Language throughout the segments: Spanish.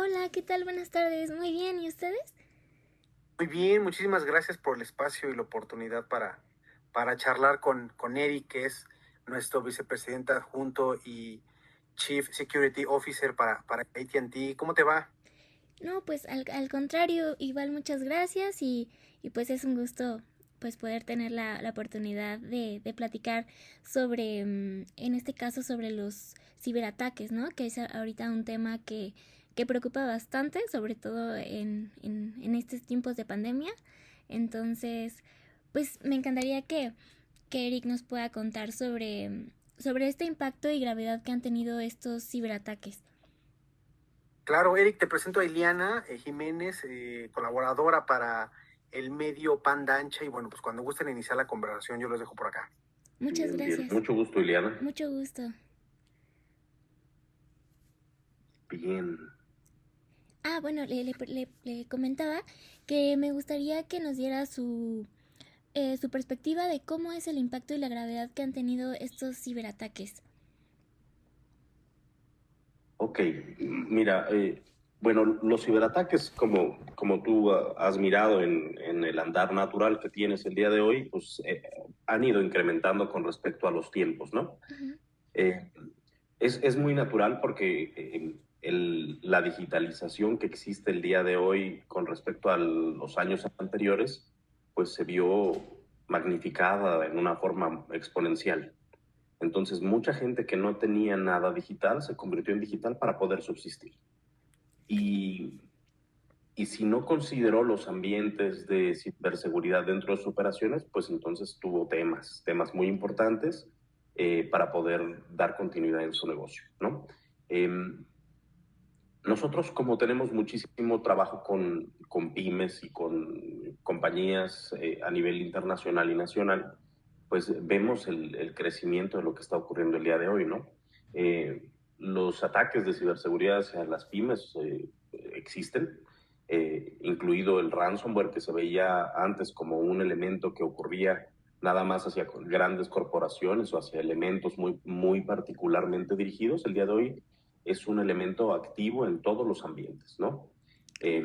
Hola, ¿qué tal? Buenas tardes. Muy bien, ¿y ustedes? Muy bien, muchísimas gracias por el espacio y la oportunidad para charlar con Eric, que es nuestro vicepresidente adjunto y Chief Security Officer para AT&T. ¿Cómo te va? No, pues al contrario, igual muchas gracias y pues es un gusto pues poder tener la oportunidad de platicar sobre, en este caso, sobre los ciberataques, ¿no? Que es ahorita un tema que preocupa bastante, sobre todo en estos tiempos de pandemia. Entonces, pues me encantaría que Eric nos pueda contar sobre este impacto y gravedad que han tenido estos ciberataques. Claro, Eric, te presento a Iliana Jiménez, colaboradora para el medio Panda Ancha. Y bueno, pues cuando gusten iniciar la conversación, yo los dejo por acá. Muchas Bien, bien. gracias. Mucho gusto, Iliana. Mucho gusto. Bien. Bueno, le comentaba que me gustaría que nos diera su perspectiva de cómo es el impacto y la gravedad que han tenido estos ciberataques. Ok, mira, bueno, los ciberataques, como tú has mirado en el andar natural que tienes el día de hoy, pues han ido incrementando con respecto a los tiempos, ¿no? Ujú. Eh, es muy natural porque la digitalización que existe el día de hoy con respecto a los años anteriores, pues se vio magnificada en una forma exponencial. Entonces, mucha gente que no tenía nada digital se convirtió en digital para poder subsistir. Y, y si no consideró los ambientes de ciberseguridad dentro de sus operaciones, pues entonces tuvo temas muy importantes para poder dar continuidad en su negocio, ¿no? Eh, Nosotros, como tenemos muchísimo trabajo con pymes y con compañías a nivel internacional y nacional, pues vemos el crecimiento de lo que está ocurriendo el día de hoy, ¿no? Los ataques de ciberseguridad hacia las pymes existen, incluido el ransomware que se veía antes como un elemento que ocurría nada más hacia grandes corporaciones o hacia elementos muy particularmente dirigidos. El día de hoy es un elemento activo en todos los ambientes, ¿no? Eh,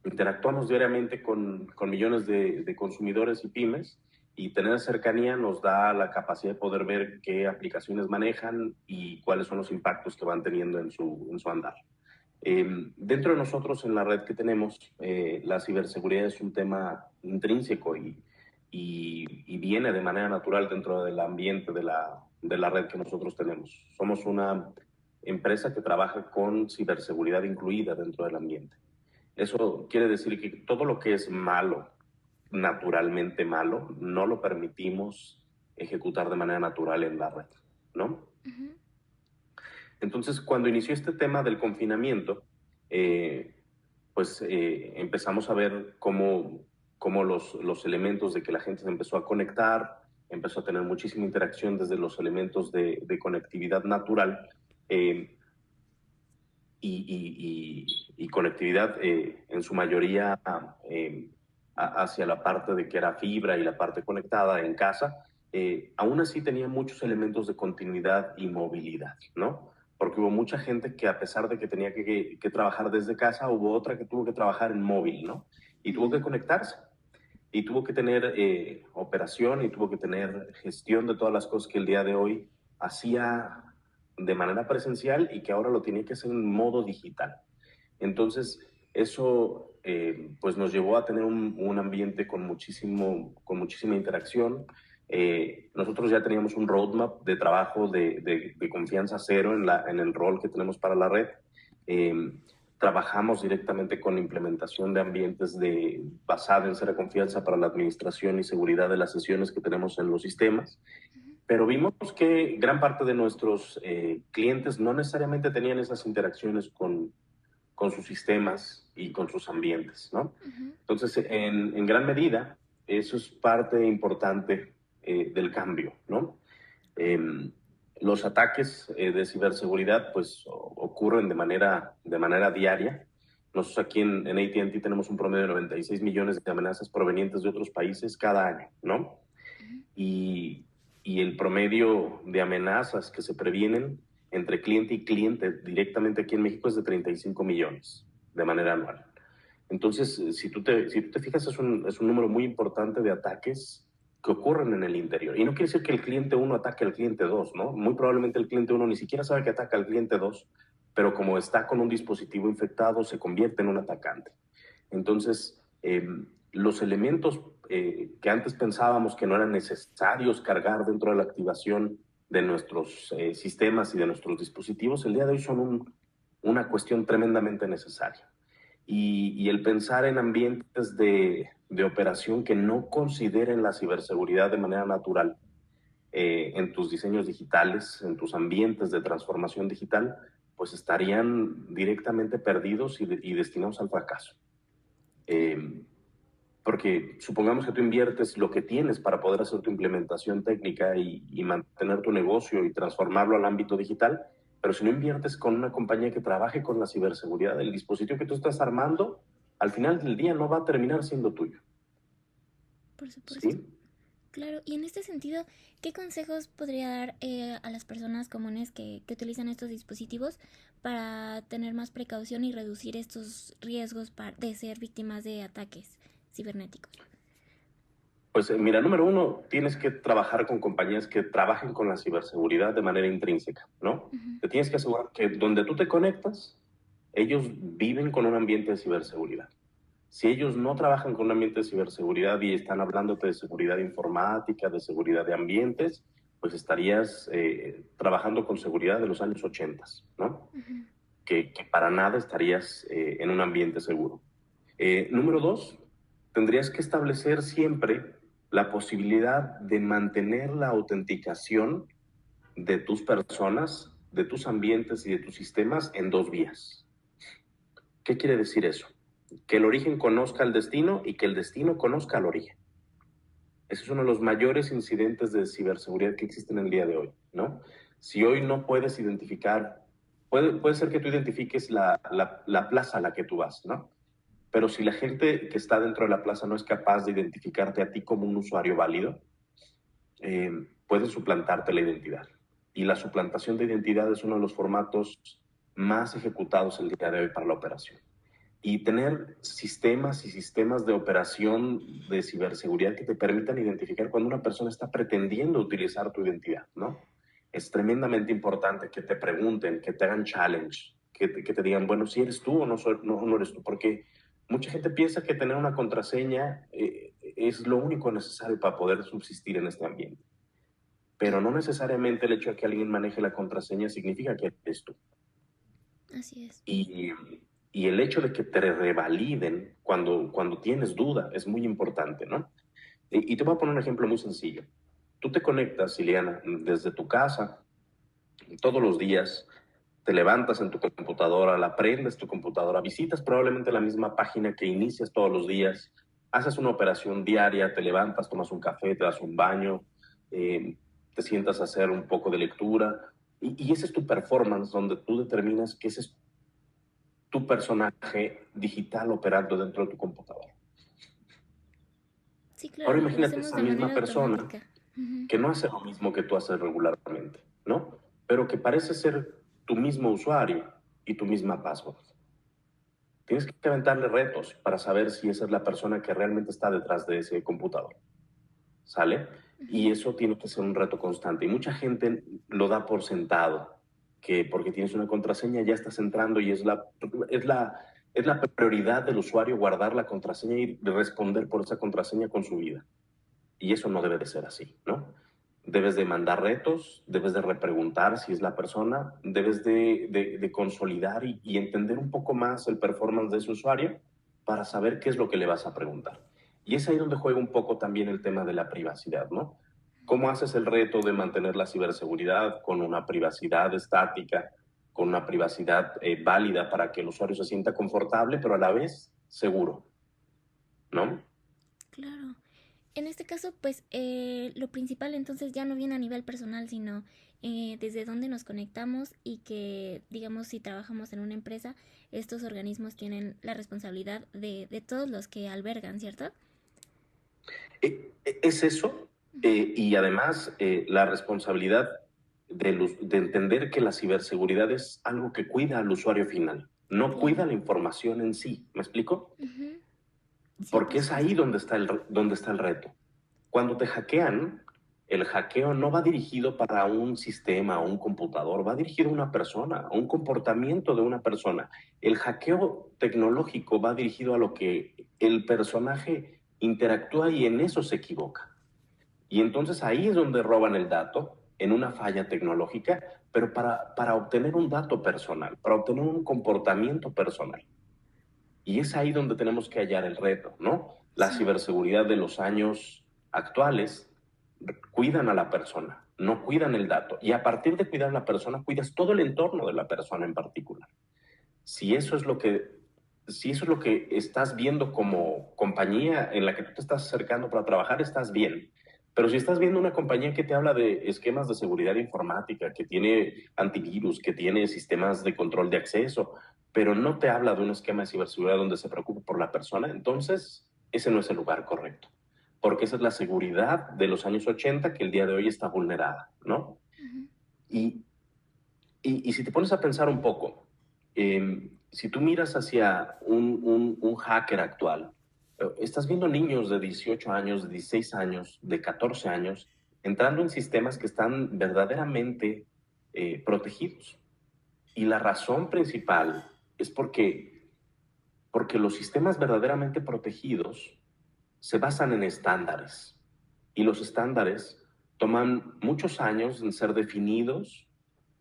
Interactuamos diariamente con millones de consumidores y pymes y tener cercanía nos da la capacidad de poder ver qué aplicaciones manejan y cuáles son los impactos que van teniendo en su andar. Dentro de nosotros, en la red que tenemos, la ciberseguridad es un tema intrínseco y viene de manera natural dentro del ambiente de la red que nosotros tenemos. Somos una empresa que trabaja con ciberseguridad incluida dentro del ambiente. Eso quiere decir que todo lo que es malo, naturalmente malo, no lo permitimos ejecutar de manera natural en la red, ¿no? Ujú. Entonces, cuando inició este tema del confinamiento, eh, pues empezamos a ver cómo los elementos de que la gente se empezó a conectar, empezó a tener muchísima interacción desde los elementos de conectividad natural eh, y conectividad en su mayoría hacia la parte de que era fibra y la parte conectada en casa, aún así tenía muchos elementos de continuidad y movilidad, ¿no? Porque hubo mucha gente que a pesar de que tenía que trabajar desde casa, hubo otra que tuvo que trabajar en móvil, ¿no? Y tuvo que Ujú. conectarse. Y tuvo que tener operación y tuvo que tener gestión de todas las cosas que el día de hoy hacía de manera presencial y que ahora lo tiene que hacer en modo digital. Entonces, eso pues nos llevó a tener un ambiente con muchísima interacción. Nosotros ya teníamos un roadmap de trabajo de confianza cero en el rol que tenemos para la red. Eh, Trabajamos directamente con implementación de ambientes basada en cero confianza para la administración y seguridad de las sesiones que tenemos en los sistemas. Pero vimos que gran parte de nuestros clientes no necesariamente tenían esas interacciones con sus sistemas y con sus ambientes, ¿no? Ujú. Entonces, en gran medida, eso es parte importante del cambio, ¿no? Eh, los ataques de ciberseguridad, pues, ocurren de manera diaria. Nosotros aquí en AT&T tenemos un promedio de 96 millones de amenazas provenientes de otros países cada año, ¿no? Ujú. Y, y el promedio de amenazas que se previenen entre cliente y cliente directamente aquí en México es de 35 millones de manera anual. Entonces, si tú te fijas, es un número muy importante de ataques que ocurren en el interior. Y no quiere decir que el cliente 1 ataque al cliente 2, ¿no? Muy probablemente el cliente 1 ni siquiera sabe que ataca al cliente 2, pero como está con un dispositivo infectado, se convierte en un atacante. Entonces, los elementos que antes pensábamos que no eran necesarios cargar dentro de la activación de nuestros sistemas y de nuestros dispositivos, el día de hoy son una cuestión tremendamente necesaria. Y el pensar en ambientes de operación que no consideren la ciberseguridad de manera natural en tus diseños digitales, en tus ambientes de transformación digital, pues estarían directamente perdidos y destinados al fracaso. Porque supongamos que tú inviertes lo que tienes para poder hacer tu implementación técnica y mantener tu negocio y transformarlo al ámbito digital, pero si no inviertes con una compañía que trabaje con la ciberseguridad, el dispositivo que tú estás armando, al final del día no va a terminar siendo tuyo. Por supuesto. ¿Sí? Claro, y en este sentido, ¿qué consejos podría dar a las personas comunes que utilizan estos dispositivos para tener más precaución y reducir estos riesgos de ser víctimas de ataques cibernéticos? Pues mira, número uno, tienes que trabajar con compañías que trabajen con la ciberseguridad de manera intrínseca, ¿no? Uh-huh. Te tienes que asegurar que donde tú te conectas, ellos viven con un ambiente de ciberseguridad. Si ellos no trabajan con un ambiente de ciberseguridad y están hablándote de seguridad informática, de seguridad de ambientes, pues estarías trabajando con seguridad de los años 80, ¿no? Uh-huh. Que para nada estarías en un ambiente seguro. Número dos, tendrías que establecer siempre la posibilidad de mantener la autenticación de tus personas, de tus ambientes y de tus sistemas en dos vías. ¿Qué quiere decir eso? Que el origen conozca el destino y que el destino conozca al origen. Ese es uno de los mayores incidentes de ciberseguridad que existen en el día de hoy, ¿no? Si hoy no puedes identificar, puede ser que tú identifiques la plaza a la que tú vas, ¿no? Pero si la gente que está dentro de la plaza no es capaz de identificarte a ti como un usuario válido, puede suplantarte la identidad. Y la suplantación de identidad es uno de los formatos más ejecutados el día de hoy para la operación. Y tener sistemas y sistemas de operación de ciberseguridad que te permitan identificar cuando una persona está pretendiendo utilizar tu identidad, ¿no? Es tremendamente importante que te pregunten, que te hagan challenge, que te digan, bueno, si eres tú o no eres tú, porque mucha gente piensa que tener una contraseña es lo único necesario para poder subsistir en este ambiente. Pero no necesariamente el hecho de que alguien maneje la contraseña significa que eres tú. Así es. Y el hecho de que te revaliden cuando tienes duda es muy importante, ¿no? Y te voy a poner un ejemplo muy sencillo. Tú te conectas, Ileana, desde tu casa todos los días, te levantas en tu computadora, la prendes tu computadora, visitas probablemente la misma página que inicias todos los días, haces una operación diaria, te levantas, tomas un café, te das un baño, te sientas a hacer un poco de lectura, y ese es tu performance, donde tú determinas que ese es tu personaje digital operando dentro de tu computadora. Sí, claro, Ahora lo imagínate hacemos esa de misma manera persona automática. Uh-huh. que no hace lo mismo que tú haces regularmente, ¿no? Pero que parece ser tu mismo usuario y tu misma password. Tienes que aventarle retos para saber si esa es la persona que realmente está detrás de ese computador. ¿Sale? Uh-huh. Y eso tiene que ser un reto constante. Y mucha gente lo da por sentado, que porque tienes una contraseña ya estás entrando y es la prioridad del usuario guardar la contraseña y responder por esa contraseña con su vida. Y eso no debe de ser así, ¿no? Debes de mandar retos, debes de repreguntar si es la persona, debes de consolidar y entender un poco más el performance de ese usuario para saber qué es lo que le vas a preguntar. Y es ahí donde juega un poco también el tema de la privacidad, ¿no? ¿Cómo haces el reto de mantener la ciberseguridad con una privacidad estática, con una privacidad válida para que el usuario se sienta confortable, pero a la vez seguro, ¿no? Claro. En este caso, pues lo principal entonces ya no viene a nivel personal, sino desde dónde nos conectamos y que, digamos, si trabajamos en una empresa, estos organismos tienen la responsabilidad de todos los que albergan, ¿cierto? Es eso, y además la responsabilidad de entender que la ciberseguridad es algo que cuida al usuario final, no Claro. cuida la información en sí. ¿Me explico? Ujú. Sí, por Porque es ahí supuesto. donde está el reto. Cuando te hackean, el hackeo no va dirigido para un sistema o un computador, va dirigido a una persona, a un comportamiento de una persona. El hackeo tecnológico va dirigido a lo que el personaje interactúa y en eso se equivoca. Y entonces ahí es donde roban el dato, en una falla tecnológica, pero para obtener un dato personal, para obtener un comportamiento personal. Y es ahí donde tenemos que hallar el reto, ¿no? La Sí. ciberseguridad de los años actuales cuidan a la persona, no cuidan el dato. Y a partir de cuidar a la persona, cuidas todo el entorno de la persona en particular. Si eso es lo que, si eso es lo que estás viendo como compañía en la que tú te estás acercando para trabajar, estás bien. Pero si estás viendo una compañía que te habla de esquemas de seguridad informática, que tiene antivirus, que tiene sistemas de control de acceso, pero no te habla de un esquema de ciberseguridad donde se preocupe por la persona, entonces ese no es el lugar correcto. Porque esa es la seguridad de los años 80 que el día de hoy está vulnerada, ¿no? Ujú. Y, y si te pones a pensar un poco, si tú miras hacia un hacker actual, estás viendo niños de 18 años, de 16 años, de 14 años, entrando en sistemas que están verdaderamente protegidos. Y la razón principal es porque los sistemas verdaderamente protegidos se basan en estándares. Y los estándares toman muchos años en ser definidos,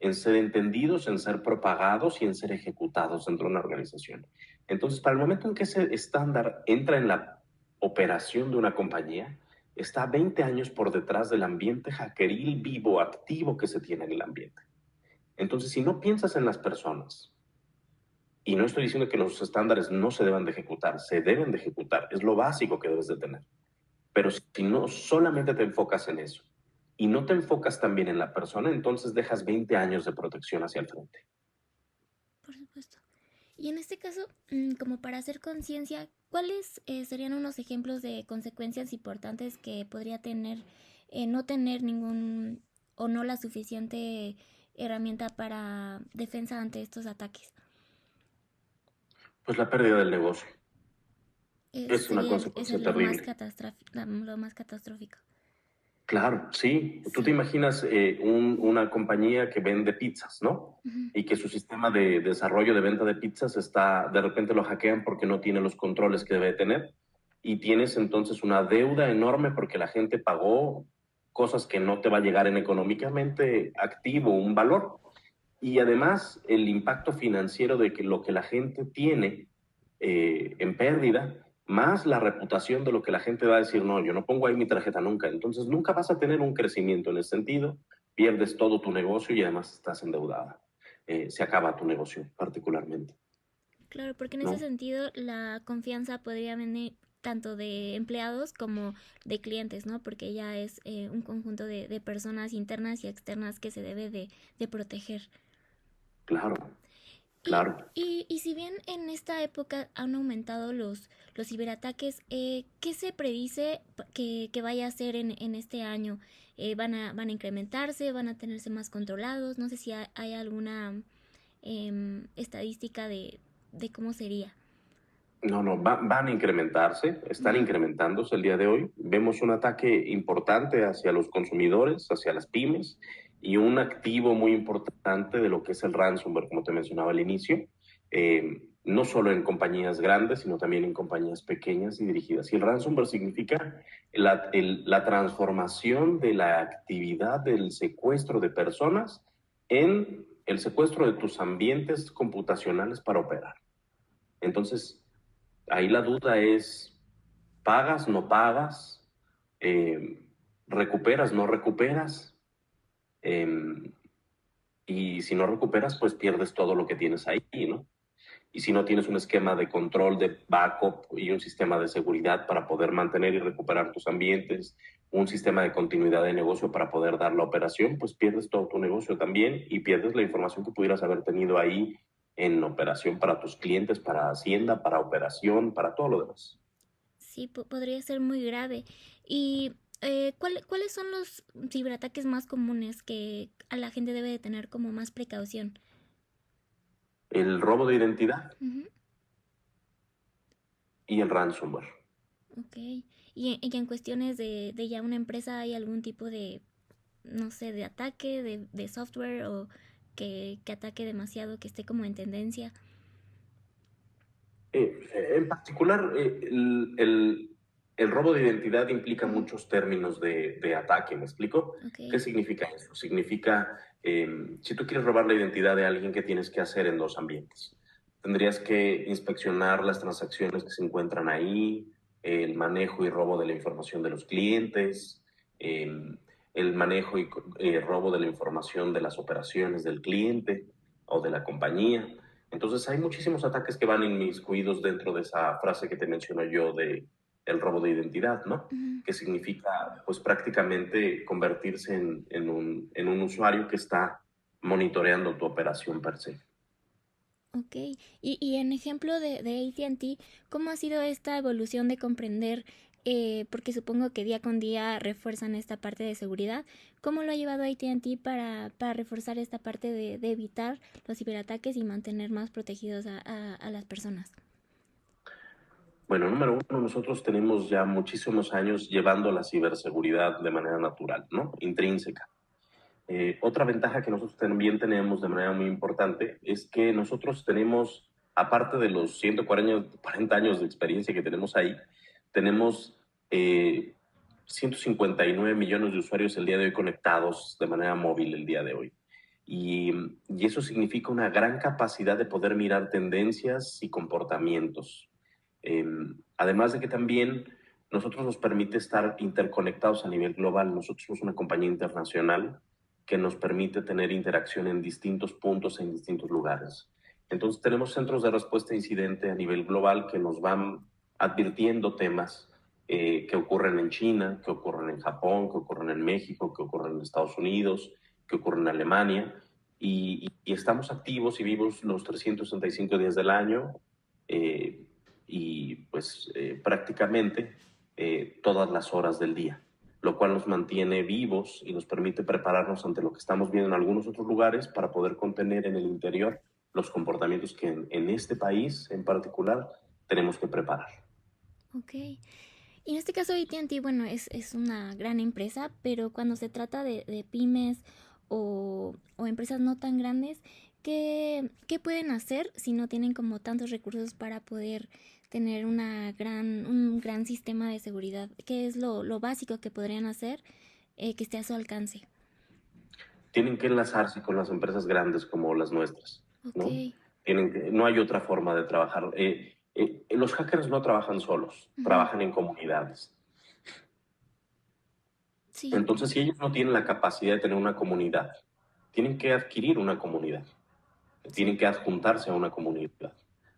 en ser entendidos, en ser propagados y en ser ejecutados dentro de una organización. Entonces, para el momento en que ese estándar entra en la operación de una compañía, está 20 años por detrás del ambiente hackeril vivo, activo que se tiene en el ambiente. Entonces, si no piensas en las personas, y no estoy diciendo que los estándares no se deban de ejecutar, se deben de ejecutar, es lo básico que debes de tener. Pero si no solamente te enfocas en eso y no te enfocas también en la persona, entonces dejas 20 años de protección hacia el frente. Por supuesto. Y en este caso, como para hacer conciencia, ¿cuáles serían unos ejemplos de consecuencias importantes que podría tener no tener ningún o no la suficiente herramienta para defensa ante estos ataques? Pues la pérdida del negocio es una Sería consecuencia lo más terrible. lo más catastrófico. Claro, sí. Tú te Sí. imaginas una compañía que vende pizzas, ¿no? Ujú. Y que su sistema de desarrollo de venta de pizzas está, de repente lo hackean porque no tiene los controles que debe tener. Y tienes entonces una deuda enorme porque la gente pagó cosas que no te va a llegar en económicamente activo, un valor. Y además el impacto financiero de que lo que la gente tiene en pérdida, más la reputación de lo que la gente va a decir, no, yo no pongo ahí mi tarjeta nunca. Entonces nunca vas a tener un crecimiento en ese sentido, pierdes todo tu negocio y además estás endeudada. Se acaba tu negocio particularmente, Claro, porque en ese ¿no? sentido la confianza podría venir tanto de empleados como de clientes, ¿no? Porque ya es un conjunto de personas internas y externas que se debe de proteger. Claro, Y, claro. y si bien en esta época han aumentado los ciberataques, ¿qué se predice que vaya a ser en este año? Van a incrementarse? ¿Van a tenerse más controlados? No sé si hay alguna estadística de cómo sería. No, no, van a incrementarse, están Ujú. incrementándose el día de hoy. Vemos un ataque importante hacia los consumidores, hacia las pymes, y un activo muy importante de lo que es el ransomware, como te mencionaba al inicio, no solo en compañías grandes, sino también en compañías pequeñas y dirigidas. Y el ransomware significa la transformación de la actividad del secuestro de personas en el secuestro de tus ambientes computacionales para operar. Entonces, ahí la duda es, ¿pagas, no pagas? Eh, ¿Recuperas, no recuperas? Eh, y si no recuperas, pues pierdes todo lo que tienes ahí, ¿no? Y si no tienes un esquema de control de backup y un sistema de seguridad para poder mantener y recuperar tus ambientes, un sistema de continuidad de negocio para poder dar la operación, pues pierdes todo tu negocio también y pierdes la información que pudieras haber tenido ahí en operación para tus clientes, para Hacienda, para operación, para todo lo demás. Sí, podría ser muy grave. Y ¿Cuáles son los ciberataques más comunes que a la gente debe de tener como más precaución? El robo de identidad Ujú. y el ransomware. Ok. Y en cuestiones de ya una empresa hay algún tipo de, no sé, de ataque, de software o que ataque demasiado, que esté como en tendencia? En particular, el robo de identidad implica Ujú. muchos términos de ataque, ¿me explico? Ok. ¿Qué significa eso? Significa, si tú quieres robar la identidad de alguien, ¿qué tienes que hacer en dos ambientes? Tendrías que inspeccionar las transacciones que se encuentran ahí, el manejo y robo de la información de los clientes, el manejo y robo de la información de las operaciones del cliente o de la compañía. Entonces hay muchísimos ataques que van inmiscuidos dentro de esa frase que te menciono yo de el robo de identidad, ¿no? Ujú. Que significa pues prácticamente convertirse en un usuario que está monitoreando tu operación per se. Ok, y en ejemplo de AT&T, ¿cómo ha sido esta evolución de comprender, porque supongo que día con día refuerzan esta parte de seguridad? ¿Cómo lo ha llevado AT&T para reforzar esta parte de evitar los ciberataques y mantener más protegidos a las personas? Bueno, número uno, nosotros tenemos ya muchísimos años llevando la ciberseguridad de manera natural, ¿no? Intrínseca. Otra ventaja que nosotros también tenemos de manera muy importante es que nosotros tenemos, aparte de los 140 años de experiencia que tenemos ahí, tenemos 159 millones de usuarios el día de hoy conectados de manera móvil el día de hoy. Y, y eso significa una gran capacidad de poder mirar tendencias y comportamientos. Eh, Además de que también nosotros nos permite estar interconectados a nivel global. Nosotros somos una compañía internacional que nos permite tener interacción en distintos puntos, en distintos lugares. Entonces tenemos centros de respuesta a incidente a nivel global que nos van advirtiendo temas que ocurren en China, que ocurren en Japón, que ocurren en México, que ocurren en Estados Unidos, que ocurren en Alemania, y estamos activos y vivos los 365 días del año, eh, y pues prácticamente todas las horas del día, lo cual nos mantiene vivos y nos permite prepararnos ante lo que estamos viendo en algunos otros lugares para poder contener en el interior los comportamientos que en este país en particular tenemos que preparar. Ok. Y en este caso AT&T, bueno, es una gran empresa, pero cuando se trata de pymes o empresas no tan grandes, ¿qué pueden hacer si no tienen como tantos recursos para poder tener un gran sistema de seguridad? ¿Qué es lo básico que podrían hacer que esté a su alcance? Tienen que enlazarse con las empresas grandes como las nuestras, Ok, ¿no? No hay otra forma de trabajar. Los hackers no trabajan solos, ujú, trabajan en comunidades. sí, Entonces, si ellos no tienen la capacidad de tener una comunidad, tienen que adquirir una comunidad, sí, tienen que adjuntarse a una comunidad.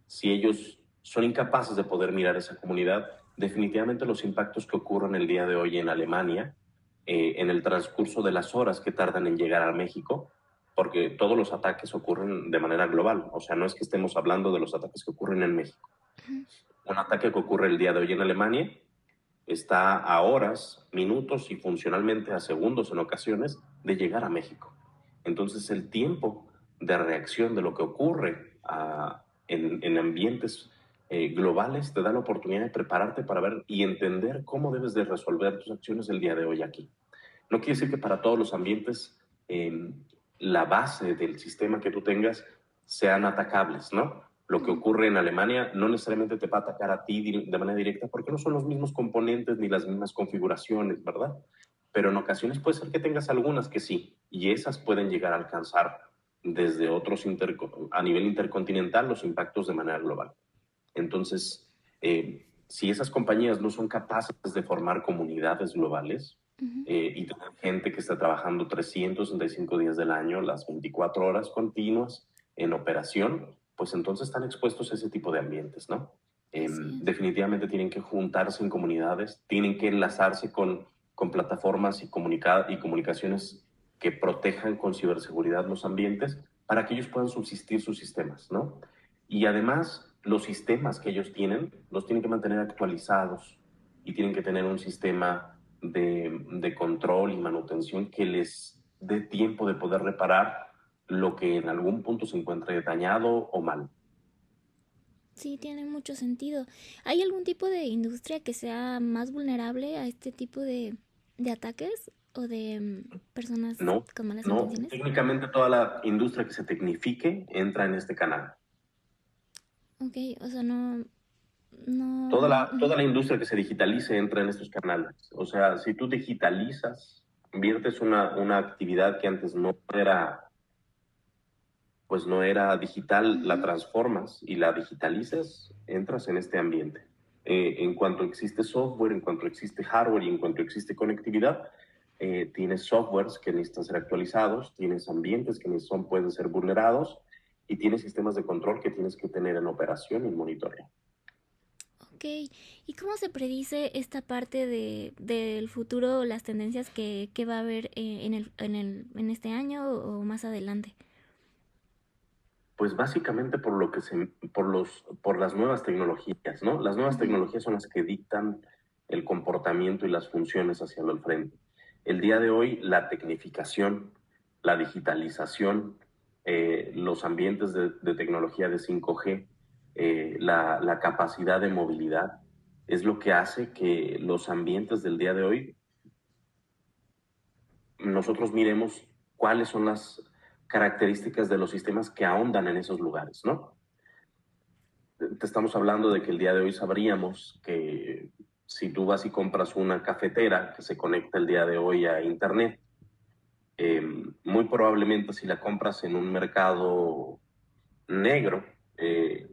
Si ellos son incapaces de poder mirar esa comunidad, definitivamente los impactos que ocurren el día de hoy en Alemania, en el transcurso de las horas que tardan en llegar a México, porque todos los ataques ocurren de manera global, o sea, no es que estemos hablando de los ataques que ocurren en México. ujú, Un ataque que ocurre el día de hoy en Alemania está a horas, minutos y funcionalmente a segundos en ocasiones de llegar a México. Entonces el tiempo de reacción de lo que ocurre en ambientes globales te da la oportunidad de prepararte para ver y entender cómo debes de resolver tus acciones el día de hoy aquí. No quiere decir que para todos los ambientes la base del sistema que tú tengas sean atacables, ¿no? Lo que ujú, ocurre en Alemania no necesariamente te va a atacar a ti de manera directa porque no son los mismos componentes ni las mismas configuraciones, ¿verdad? Pero en ocasiones puede ser que tengas algunas que sí, y esas pueden llegar a alcanzar desde a nivel intercontinental los impactos de manera global. Entonces, si esas compañías no son capaces de formar comunidades globales ujú. y tener gente que está trabajando 365 días del año, las 24 horas continuas en operación, pues entonces están expuestos a ese tipo de ambientes, ¿no? Así es. Definitivamente tienen que juntarse en comunidades, tienen que enlazarse con plataformas y comunicaciones que protejan con ciberseguridad los ambientes para que ellos puedan subsistir sus sistemas, ¿no? Y además, los sistemas que ellos tienen, los tienen que mantener actualizados y tienen que tener un sistema de control y manutención que les dé tiempo de poder reparar lo que en algún punto se encuentre dañado o mal. Sí, tiene mucho sentido. ¿Hay algún tipo de industria que sea más vulnerable a este tipo de ataques o de personas No, con malas no, intenciones? técnicamente toda la industria que se tecnifique entra en este canal. Ok, o sea, no, no, Toda la industria que se digitalice entra en estos canales. O sea, si tú digitalizas, inviertes una actividad que antes no era, pues no era digital, la transformas y la digitalizas, entras en este ambiente. En cuanto existe software, en cuanto existe hardware y en cuanto existe conectividad, tienes softwares que necesitan ser actualizados, tienes ambientes que pueden ser vulnerados y tienes sistemas de control que tienes que tener en operación y monitoreo. Ok, ¿y cómo se predice esta parte del futuro, las tendencias que va a haber en este año o más adelante? Pues básicamente por las nuevas tecnologías, ¿no? Las nuevas tecnologías son las que dictan el comportamiento y las funciones hacia el frente. El día de hoy, la tecnificación, la digitalización, los ambientes de tecnología de 5G, la capacidad de movilidad, es lo que hace que los ambientes del día de hoy nosotros miremos cuáles son las características de los sistemas que ahondan en esos lugares, ¿no? Te estamos hablando de que el día de hoy sabríamos que si tú vas y compras una cafetera que se conecta el día de hoy a Internet, muy probablemente si la compras en un mercado negro, eh,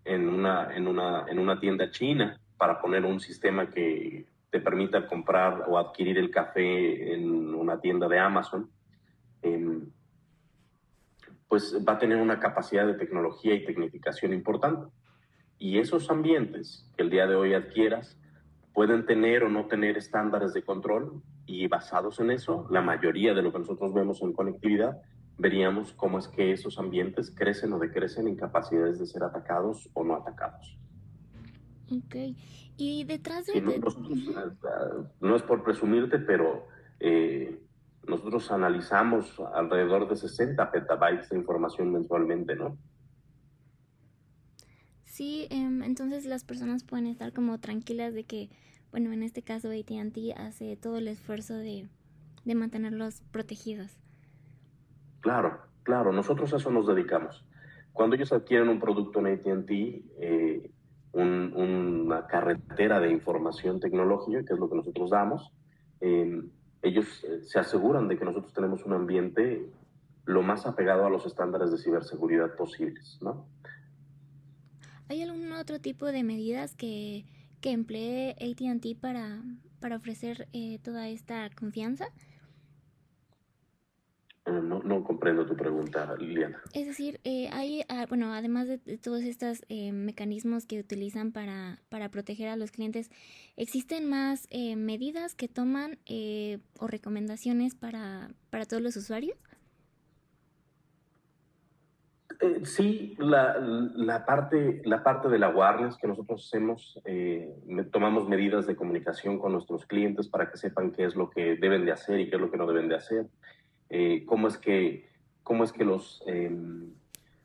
en una tienda china, para poner un sistema que te permita comprar o adquirir el café en una tienda de Amazon, eh, pues va a tener una capacidad de tecnología y tecnificación importante. Y esos ambientes que el día de hoy adquieras pueden tener o no tener estándares de control y basados en eso, la mayoría de lo que nosotros vemos en conectividad, veríamos cómo es que esos ambientes crecen o decrecen en capacidades de ser atacados o no atacados. Ok, y detrás Si no, no es por presumirte, pero eh, nosotros analizamos alrededor de 60 petabytes de información mensualmente, ¿no? Sí, entonces las personas pueden estar como tranquilas de que, bueno, en este caso AT&T hace todo el esfuerzo de mantenerlos protegidos. Claro, claro, nosotros a eso nos dedicamos. Cuando ellos adquieren un producto en AT&T, una carretera de información tecnológica, que es lo que nosotros damos, eh, ellos se aseguran de que nosotros tenemos un ambiente lo más apegado a los estándares de ciberseguridad posibles, ¿no? ¿Hay algún otro tipo de medidas que emplee AT&T para ofrecer toda esta confianza? No, no comprendo tu pregunta, Liliana. Es decir, hay, bueno, además de todos estos mecanismos que utilizan para proteger a los clientes, ¿existen más medidas que toman o recomendaciones para todos los usuarios? Sí, la parte de la awareness que nosotros hacemos, tomamos medidas de comunicación con nuestros clientes para que sepan qué es lo que deben de hacer y qué es lo que no deben de hacer. Cómo es que los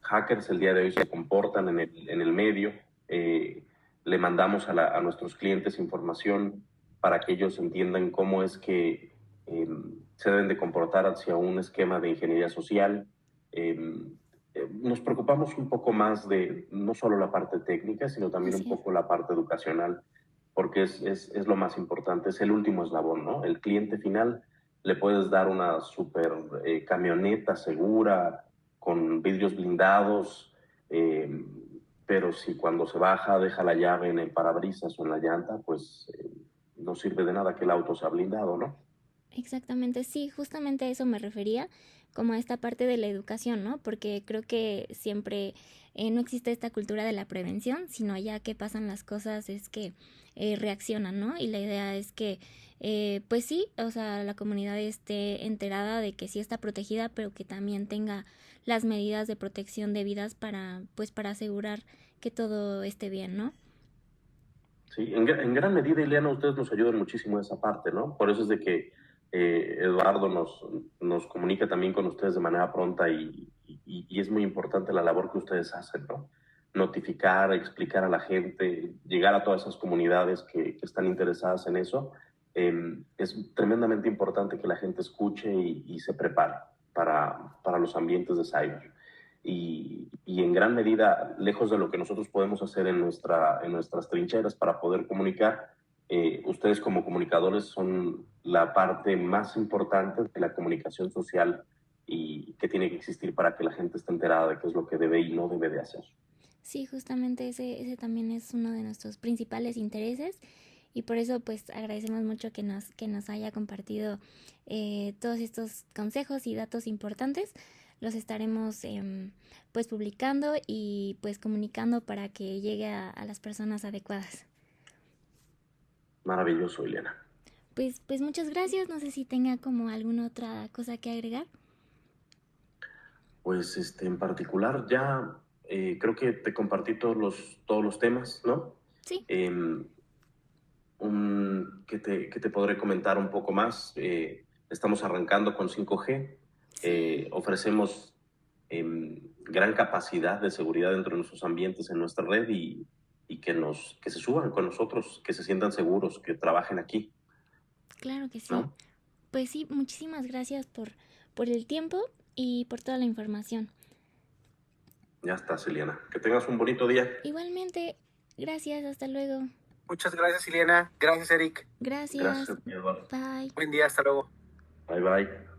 hackers el día de hoy se comportan en el medio. Eh, Le mandamos a nuestros clientes información para que ellos entiendan cómo es que se deben de comportar hacia un esquema de ingeniería social. Eh, Nos preocupamos un poco más de no solo la parte técnica, sino también un Así es. poco la parte educacional, porque es lo más importante, es el último eslabón, ¿no? El cliente final le puedes dar una super camioneta segura, con vidrios blindados, eh, pero si cuando se baja deja la llave en el parabrisas o en la llanta, pues no sirve de nada que el auto sea blindado, ¿no? Exactamente, sí, justamente a eso me refería, como a esta parte de la educación, ¿no? Porque creo que siempre no existe esta cultura de la prevención, sino ya que pasan las cosas es que reaccionan, ¿no? Y la idea es que, pues sí, o sea, la comunidad esté enterada de que sí está protegida, pero que también tenga las medidas de protección debidas para, pues, para asegurar que todo esté bien, ¿no? Sí, en gran medida, Ileana, ustedes nos ayudan muchísimo en esa parte, ¿no? Por eso es de que Eduardo nos comunica también con ustedes de manera pronta y es muy importante la labor que ustedes hacen, ¿no? Notificar, explicar a la gente, llegar a todas esas comunidades que están interesadas en eso. Es tremendamente importante que la gente escuche y se prepare para los ambientes de cyber. Y en gran medida, lejos de lo que nosotros podemos hacer en nuestras trincheras para poder comunicar, ustedes como comunicadores son la parte más importante de la comunicación social y que tiene que existir para que la gente esté enterada de qué es lo que debe y no debe de hacer. Sí, justamente ese también es uno de nuestros principales intereses y por eso pues agradecemos mucho que nos haya compartido todos estos consejos y datos importantes. Los estaremos pues publicando y pues comunicando para que llegue a las personas adecuadas. Maravilloso, Ileana. Pues muchas gracias. No sé si tenga como alguna otra cosa que agregar. Pues en particular ya creo que te compartí todos los temas, ¿no? Sí. Que te podré comentar un poco más. Estamos arrancando con 5G. Ofrecemos gran capacidad de seguridad dentro de nuestros ambientes en nuestra red y que se suban con nosotros, que se sientan seguros, que trabajen aquí. Claro que sí. ¿No? Pues sí, muchísimas gracias por el tiempo y por toda la información. Ya estás, Ileana. Que tengas un bonito día. Igualmente, gracias, hasta luego. Muchas gracias, Ileana. Gracias, Eric. Gracias. Gracias, Eduardo. Bye. Buen día, hasta luego. Bye, bye.